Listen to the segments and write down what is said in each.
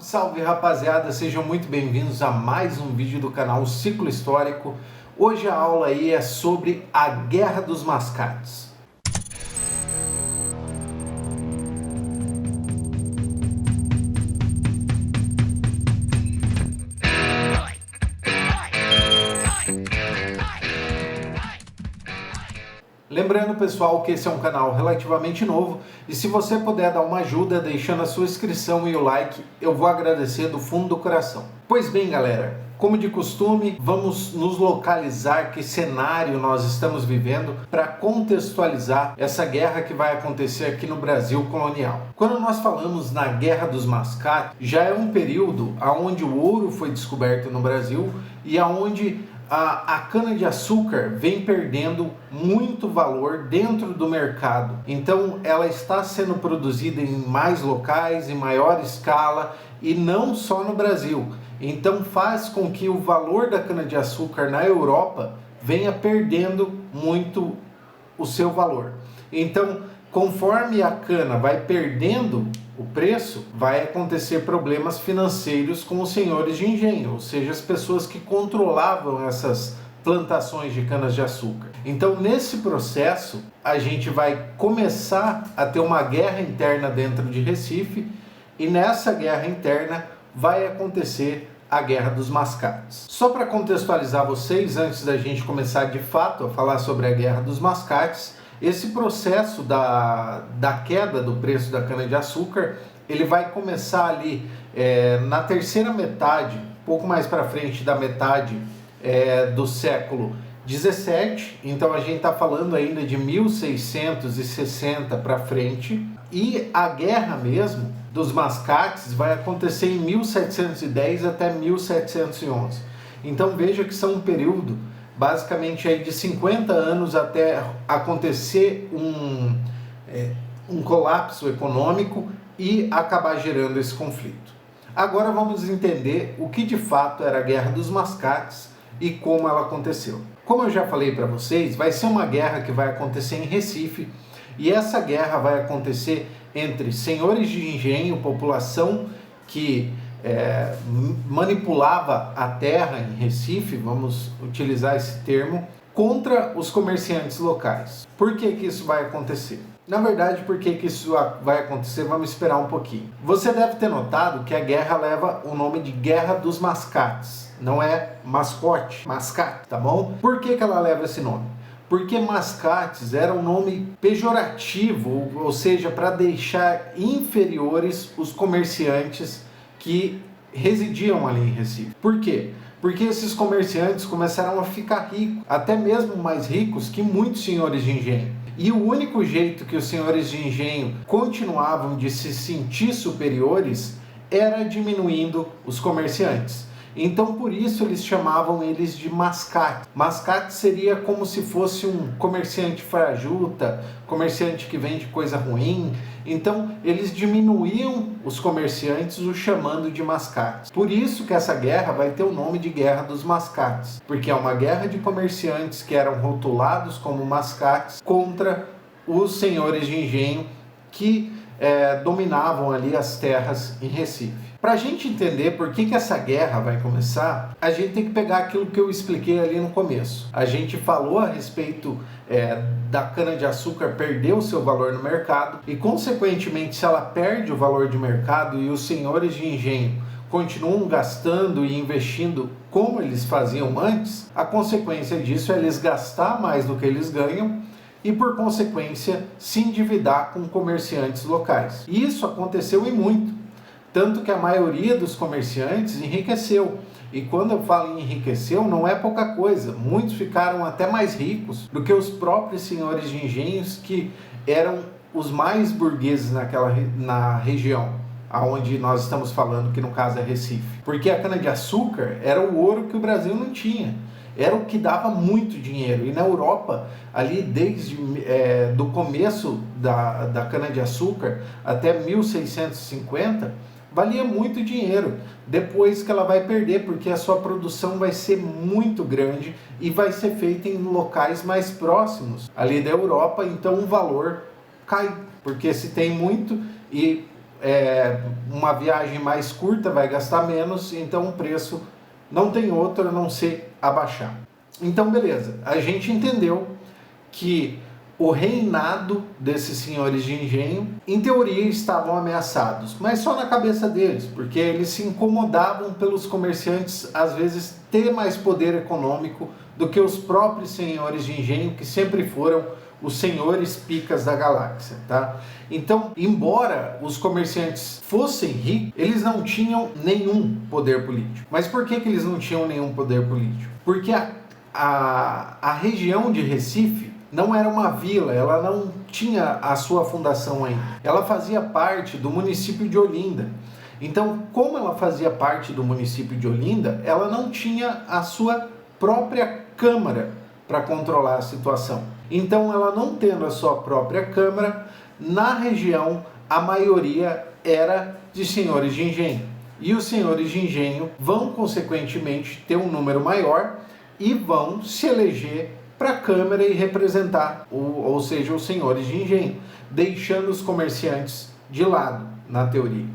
Salve rapaziada, sejam muito bem-vindos a mais um vídeo do canal Ciclo Histórico. Hoje a aula aí é sobre a Guerra dos Mascates. Lembrando, pessoal, que esse é um canal relativamente novo e se você puder dar uma ajuda deixando a sua inscrição e o like, eu vou agradecer do fundo do coração. Pois bem, galera, como de costume, vamos nos localizar que cenário nós estamos vivendo para contextualizar essa guerra que vai acontecer aqui no Brasil colonial. Quando nós falamos na Guerra dos Mascates, já é um período onde o ouro foi descoberto no Brasil e onde a cana-de-açúcar vem perdendo muito valor dentro do mercado. Então ela está sendo produzida em mais locais, em maior escala e não só no Brasil. Então faz com que o valor da cana-de-açúcar na Europa venha perdendo muito o seu valor. Então, conforme a cana vai perdendo o preço, vai acontecer problemas financeiros com os senhores de engenho, ou seja, as pessoas que controlavam essas plantações de canas-de-açúcar. Então, nesse processo, a gente vai começar a ter uma guerra interna dentro de Recife, e nessa guerra interna vai acontecer a Guerra dos Mascates. Só para contextualizar vocês, antes da gente começar de fato a falar sobre a Guerra dos Mascates, esse processo da queda do preço da cana-de-açúcar, ele vai começar ali na terceira metade, pouco mais para frente da metade do século 17, então a gente está falando ainda de 1660 para frente, e a guerra mesmo dos mascates vai acontecer em 1710 até 1711. Então veja que são um período basicamente aí de 50 anos até acontecer um colapso econômico e acabar gerando esse conflito. Agora vamos entender o que de fato era a Guerra dos Mascates e como ela aconteceu. Como eu já falei para vocês, vai ser uma guerra que vai acontecer em Recife, e essa guerra vai acontecer entre senhores de engenho, população que manipulava a terra em Recife, vamos utilizar esse termo, contra os comerciantes locais. Por que isso vai acontecer? Na verdade, por que isso vai acontecer? Vamos esperar um pouquinho. Você deve ter notado que a guerra leva o nome de Guerra dos Mascates, não é mascote, mascate, tá bom? Por que ela leva esse nome? Porque mascates era um nome pejorativo, ou seja, para deixar inferiores os comerciantes que residiam ali em Recife. Por quê? Porque esses comerciantes começaram a ficar ricos, até mesmo mais ricos que muitos senhores de engenho. E o único jeito que os senhores de engenho continuavam de se sentir superiores era diminuindo os comerciantes. Então, por isso, eles chamavam eles de mascate. Mascate seria como se fosse um comerciante fajuta, comerciante que vende coisa ruim. Então, eles diminuíam os comerciantes, os chamando de mascates. Por isso que essa guerra vai ter o nome de Guerra dos Mascates, porque é uma guerra de comerciantes que eram rotulados como mascates contra os senhores de engenho que dominavam ali as terras em Recife. Para a gente entender por que essa guerra vai começar, a gente tem que pegar aquilo que eu expliquei ali no começo. A gente falou a respeito da cana-de-açúcar perder o seu valor no mercado e, consequentemente, se ela perde o valor de mercado e os senhores de engenho continuam gastando e investindo como eles faziam antes, a consequência disso é eles gastar mais do que eles ganham e, por consequência, se endividar com comerciantes locais. E isso aconteceu e muito. Tanto que a maioria dos comerciantes enriqueceu. E quando eu falo em enriqueceu, não é pouca coisa. Muitos ficaram até mais ricos do que os próprios senhores de engenhos, que eram os mais burgueses na região aonde nós estamos falando, que no caso é Recife. Porque a cana-de-açúcar era o ouro que o Brasil não tinha. Era o que dava muito dinheiro. E na Europa, ali desde do começo da cana-de-açúcar até 1650, valia muito dinheiro. Depois que ela vai perder, porque a sua produção vai ser muito grande e vai ser feita em locais mais próximos ali da Europa, então o valor cai, porque se tem muito e uma viagem mais curta vai gastar menos, então o preço não tem outro a não ser abaixar. Então, beleza, a gente entendeu que o reinado desses senhores de engenho, em teoria, estavam ameaçados, mas só na cabeça deles, porque eles se incomodavam pelos comerciantes, às vezes, ter mais poder econômico do que os próprios senhores de engenho, que sempre foram os senhores picas da galáxia, tá? Então, embora os comerciantes fossem ricos, eles não tinham nenhum poder político. Mas por que eles não tinham nenhum poder político? Porque a região de Recife não era uma vila, ela não tinha a sua fundação ainda. Ela fazia parte do município de Olinda. Então, como ela fazia parte do município de Olinda, ela não tinha a sua própria Câmara para controlar a situação. Então, ela não tendo a sua própria Câmara, na região a maioria era de senhores de engenho. E os senhores de engenho vão, consequentemente, ter um número maior e vão se eleger para a Câmara e representar, ou seja, os senhores de engenho, deixando os comerciantes de lado, na teoria.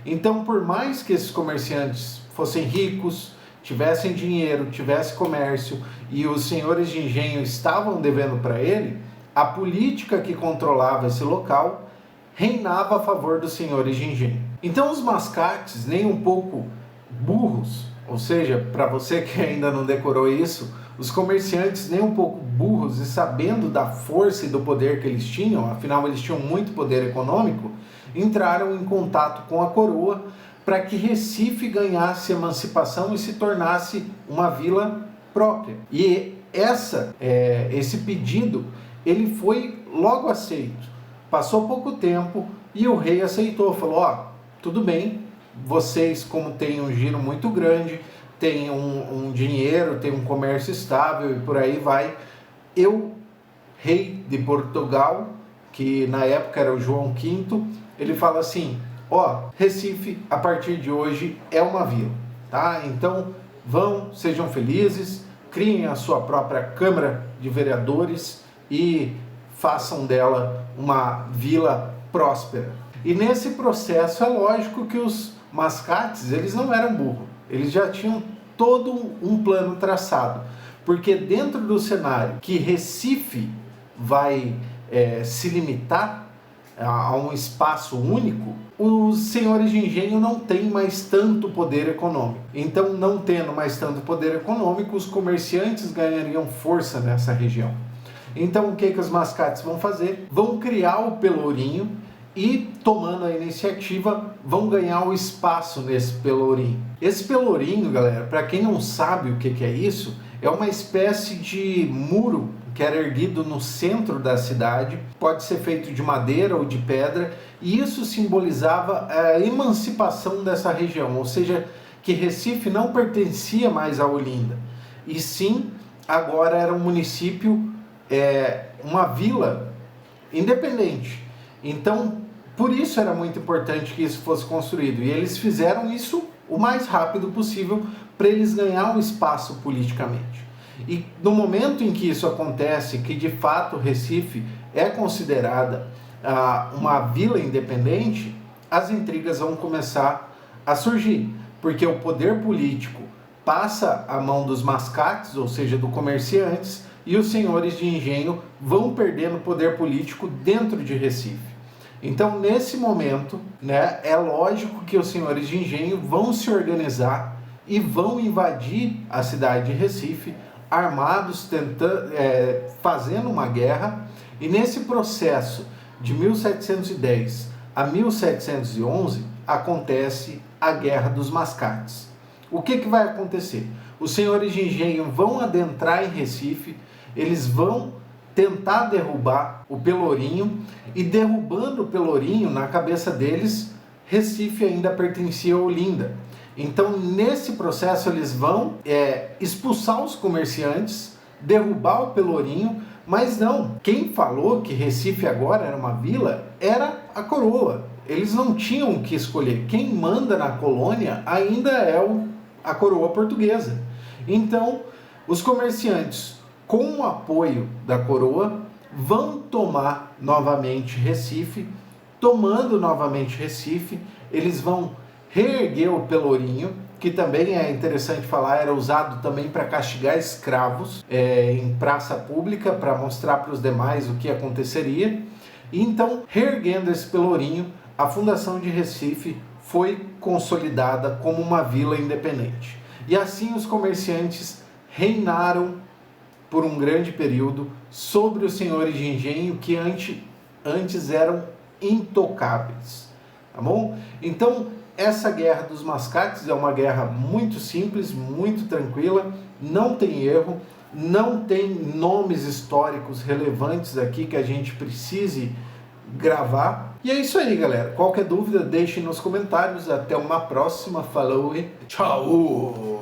Então, por mais que esses comerciantes fossem ricos, tivessem dinheiro, tivessem comércio e os senhores de engenho estavam devendo para ele, a política que controlava esse local reinava a favor dos senhores de engenho. Então, os mascates, nem um pouco burros, ou seja, para você que ainda não decorou isso, os comerciantes nem um pouco burros e sabendo da força e do poder que eles tinham, afinal eles tinham muito poder econômico, entraram em contato com a coroa para que Recife ganhasse emancipação e se tornasse uma vila própria. E esse pedido ele foi logo aceito. Passou pouco tempo e o rei aceitou, falou, tudo bem, vocês como têm um giro muito grande, tem um dinheiro, tem um comércio estável e por aí vai. Eu, rei de Portugal, que na época era o João V, ele fala assim, Recife, a partir de hoje, é uma vila, tá? Então, sejam felizes, criem a sua própria Câmara de Vereadores e façam dela uma vila próspera. E nesse processo, é lógico que os mascates, eles não eram burros. Eles já tinham todo um plano traçado, porque dentro do cenário que Recife vai se limitar a um espaço único, os senhores de engenho não têm mais tanto poder econômico. Então, não tendo mais tanto poder econômico, os comerciantes ganhariam força nessa região. Então, o que os mascates vão fazer? Vão criar o Pelourinho e, tomando a iniciativa, vão ganhar o espaço nesse Pelourinho. Esse Pelourinho, galera, para quem não sabe o que é isso, é uma espécie de muro que era erguido no centro da cidade, pode ser feito de madeira ou de pedra, e isso simbolizava a emancipação dessa região, ou seja, que Recife não pertencia mais a Olinda, e sim, agora era um município, uma vila independente. Então, por isso era muito importante que isso fosse construído, e eles fizeram isso o mais rápido possível para eles ganhar um espaço politicamente. E no momento em que isso acontece, que de fato Recife é considerada uma vila independente, as intrigas vão começar a surgir, porque o poder político passa à mão dos mascates, ou seja, dos comerciantes, e os senhores de engenho vão perdendo poder político dentro de Recife. Então, nesse momento, é lógico que os senhores de engenho vão se organizar e vão invadir a cidade de Recife, armados, fazendo uma guerra, e nesse processo de 1710 a 1711 acontece a Guerra dos Mascates. O que vai acontecer? Os senhores de engenho vão adentrar em Recife, eles vão tentar derrubar o Pelourinho, e derrubando o Pelourinho, na cabeça deles, Recife ainda pertencia a Olinda. Então, nesse processo, eles vão expulsar os comerciantes, derrubar o Pelourinho, mas não. Quem falou que Recife agora era uma vila era a coroa. Eles não tinham o que escolher. Quem manda na colônia ainda é a coroa portuguesa. Então, os comerciantes, com o apoio da coroa, vão tomar novamente Recife tomando novamente Recife, eles vão reerguer o Pelourinho, que também é interessante falar, era usado também para castigar escravos em praça pública, para mostrar para os demais o que aconteceria. E então, reerguendo esse Pelourinho, a fundação de Recife foi consolidada como uma vila independente. E assim os comerciantes reinaram por um grande período sobre os senhores de engenho que antes eram intocáveis, tá bom? Então, essa guerra dos mascates é uma guerra muito simples, muito tranquila, não tem erro, não tem nomes históricos relevantes aqui que a gente precise gravar. E é isso aí, galera. Qualquer dúvida, deixem nos comentários. Até uma próxima. Falou e tchau!